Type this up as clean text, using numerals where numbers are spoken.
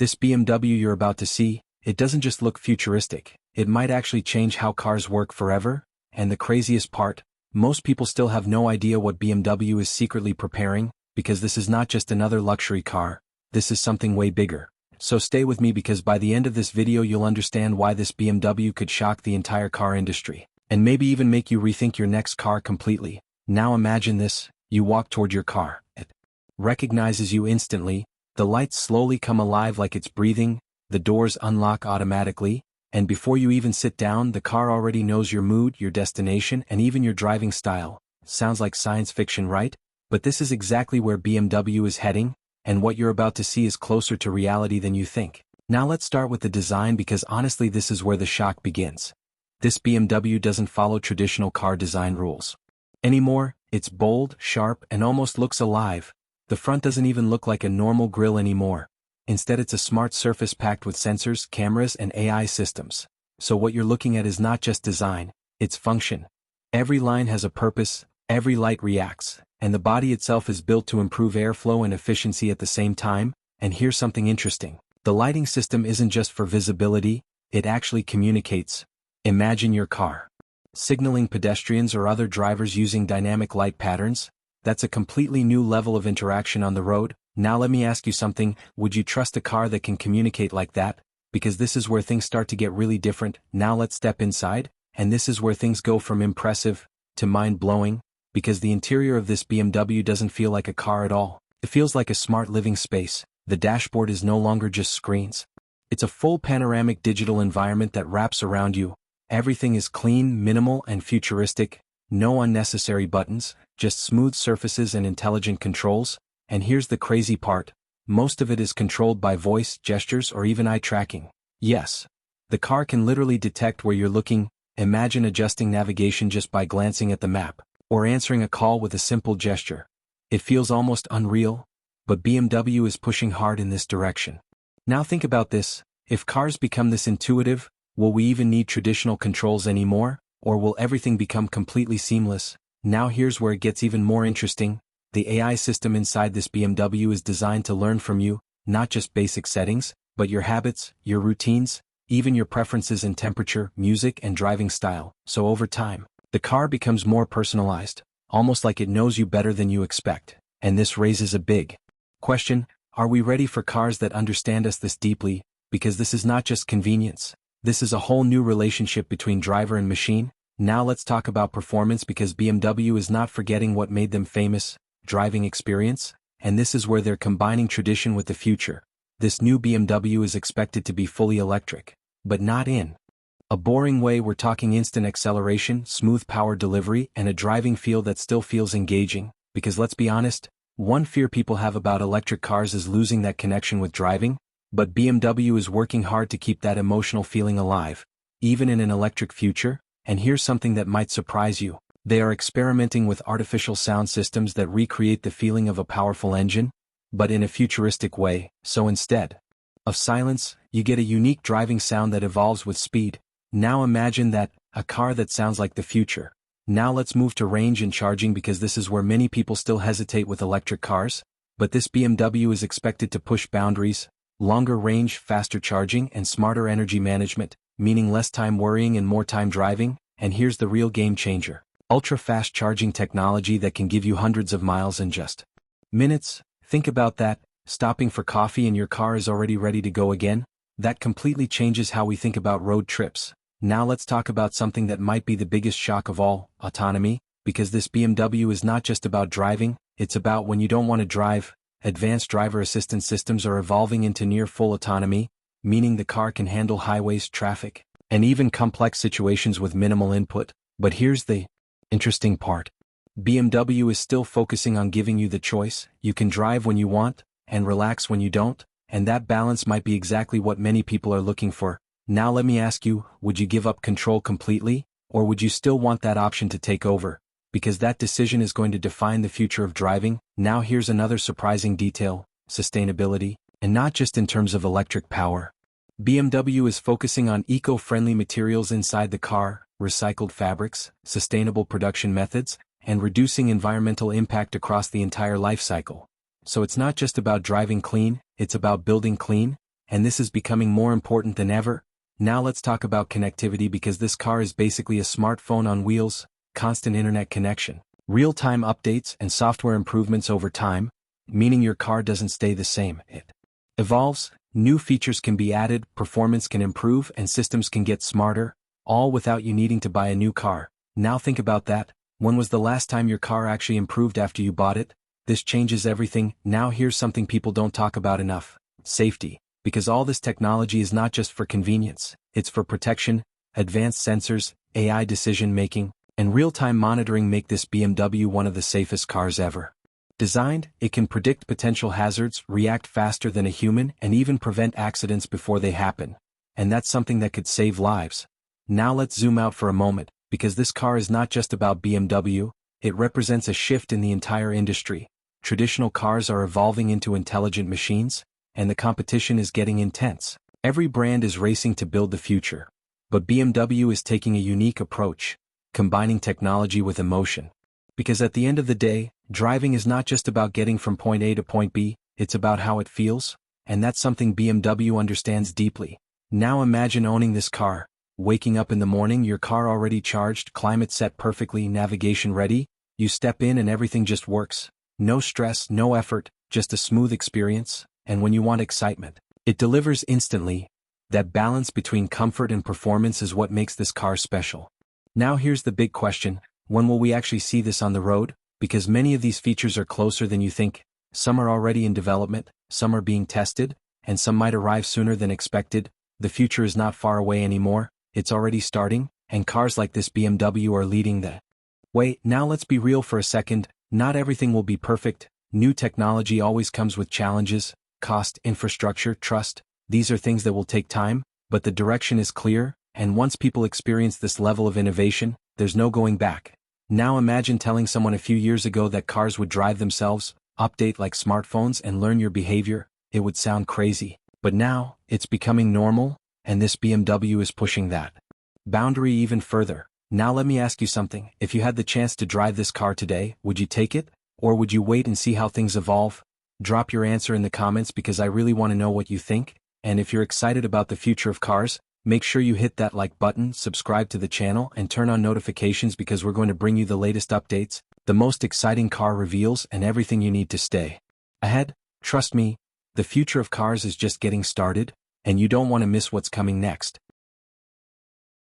This BMW you're about to see, it doesn't just look futuristic, it might actually change how cars work forever, and the craziest part, most people still have no idea what BMW is secretly preparing, because this is not just another luxury car, this is something way bigger. So stay with me because by the end of this video you'll understand why this BMW could shock the entire car industry, and maybe even make you rethink your next car completely. Now imagine this, you walk toward your car, it recognizes you instantly, the lights slowly come alive like it's breathing, the doors unlock automatically, and before you even sit down the car already knows your mood, your destination, and even your driving style. Sounds like science fiction, right? But this is exactly where BMW is heading, and what you're about to see is closer to reality than you think. Now let's start with the design because honestly this is where the shock begins. This BMW doesn't follow traditional car design rules anymore, it's bold, sharp, and almost looks alive. The front doesn't even look like a normal grille anymore. Instead it's a smart surface packed with sensors, cameras, and AI systems. So what you're looking at is not just design, it's function. Every line has a purpose, every light reacts, and the body itself is built to improve airflow and efficiency at the same time. And here's something interesting. The lighting system isn't just for visibility, it actually communicates. Imagine your car signaling pedestrians or other drivers using dynamic light patterns. That's a completely new level of interaction on the road. Now let me ask you something, would you trust a car that can communicate like that? Because this is where things start to get really different. Now let's step inside, and this is where things go from impressive to mind-blowing, because the interior of this BMW doesn't feel like a car at all. It feels like a smart living space. The dashboard is no longer just screens. It's a full panoramic digital environment that wraps around you. Everything is clean, minimal, and futuristic. No unnecessary buttons, just smooth surfaces and intelligent controls. And here's the crazy part. Most of it is controlled by voice, gestures, or even eye tracking. Yes, the car can literally detect where you're looking. Imagine adjusting navigation just by glancing at the map, or answering a call with a simple gesture. It feels almost unreal, but BMW is pushing hard in this direction. Now think about this, if cars become this intuitive, will we even need traditional controls anymore, or will everything become completely seamless? Now here's where it gets even more interesting. The AI system inside this BMW is designed to learn from you, not just basic settings, but your habits, your routines, even your preferences in temperature, music, and driving style. So over time, the car becomes more personalized, almost like it knows you better than you expect. And this raises a big question, are we ready for cars that understand us this deeply? Because this is not just convenience. This is a whole new relationship between driver and machine. Now let's talk about performance because BMW is not forgetting what made them famous, driving experience, and this is where they're combining tradition with the future. This new BMW is expected to be fully electric, but not in a boring way. We're talking instant acceleration, smooth power delivery, and a driving feel that still feels engaging, because let's be honest, one fear people have about electric cars is losing that connection with driving, but BMW is working hard to keep that emotional feeling alive, even in an electric future. And here's something that might surprise you. They are experimenting with artificial sound systems that recreate the feeling of a powerful engine, but in a futuristic way. So instead of silence, you get a unique driving sound that evolves with speed. Now imagine that, a car that sounds like the future. Now let's move to range and charging because this is where many people still hesitate with electric cars, but this BMW is expected to push boundaries. Longer range, faster charging, and smarter energy management, meaning less time worrying and more time driving. And here's the real game changer. Ultra-fast charging technology that can give you hundreds of miles in just minutes. Think about that, stopping for coffee and your car is already ready to go again. That completely changes how we think about road trips. Now let's talk about something that might be the biggest shock of all, autonomy, because this BMW is not just about driving, it's about when you don't want to drive. Advanced driver assistance systems are evolving into near-full autonomy, meaning the car can handle highways, traffic, and even complex situations with minimal input. But here's the interesting part. BMW is still focusing on giving you the choice. You can drive when you want, and relax when you don't, and that balance might be exactly what many people are looking for. Now let me ask you, would you give up control completely, or would you still want that option to take over? Because that decision is going to define the future of driving. Now here's another surprising detail, sustainability, and not just in terms of electric power. BMW is focusing on eco-friendly materials inside the car, recycled fabrics, sustainable production methods, and reducing environmental impact across the entire life cycle. So it's not just about driving clean, it's about building clean, and this is becoming more important than ever. Now let's talk about connectivity, because this car is basically a smartphone on wheels, constant internet connection, real-time updates and software improvements over time, meaning your car doesn't stay the same. It evolves, new features can be added, performance can improve, and systems can get smarter, all without you needing to buy a new car. Now think about that. When was the last time your car actually improved after you bought it? This changes everything. Now here's something people don't talk about enough: safety. Because all this technology is not just for convenience, it's for protection. Advanced sensors, AI decision-making, and real-time monitoring make this BMW one of the safest cars ever. Designed, it can predict potential hazards, react faster than a human, and even prevent accidents before they happen. And that's something that could save lives. Now let's zoom out for a moment, because this car is not just about BMW, it represents a shift in the entire industry. Traditional cars are evolving into intelligent machines, and the competition is getting intense. Every brand is racing to build the future. But BMW is taking a unique approach, combining technology with emotion. Because at the end of the day, driving is not just about getting from point A to point B, it's about how it feels, and that's something BMW understands deeply. Now imagine owning this car, waking up in the morning, your car already charged, climate set perfectly, navigation ready, you step in and everything just works. No stress, no effort, just a smooth experience. And when you want excitement, it delivers instantly. That balance between comfort and performance is what makes this car special. Now here's the big question: when will we actually see this on the road? Because many of these features are closer than you think. Some are already in development, some are being tested, and some might arrive sooner than expected. The future is not far away anymore, it's already starting, and cars like this BMW are leading the way. Now let's be real for a second, not everything will be perfect. New technology always comes with challenges. Cost, infrastructure, trust, these are things that will take time, but the direction is clear, and once people experience this level of innovation, there's no going back. Now imagine telling someone a few years ago that cars would drive themselves, update like smartphones, and learn your behavior. It would sound crazy. But now, it's becoming normal, and this BMW is pushing that boundary even further. Now let me ask you something: if you had the chance to drive this car today, would you take it? Or would you wait and see how things evolve? Drop your answer in the comments, because I really want to know what you think. And if you're excited about the future of cars, make sure you hit that like button, subscribe to the channel, and turn on notifications, because we're going to bring you the latest updates, the most exciting car reveals, and everything you need to stay ahead. Trust me, the future of cars is just getting started, and you don't want to miss what's coming next.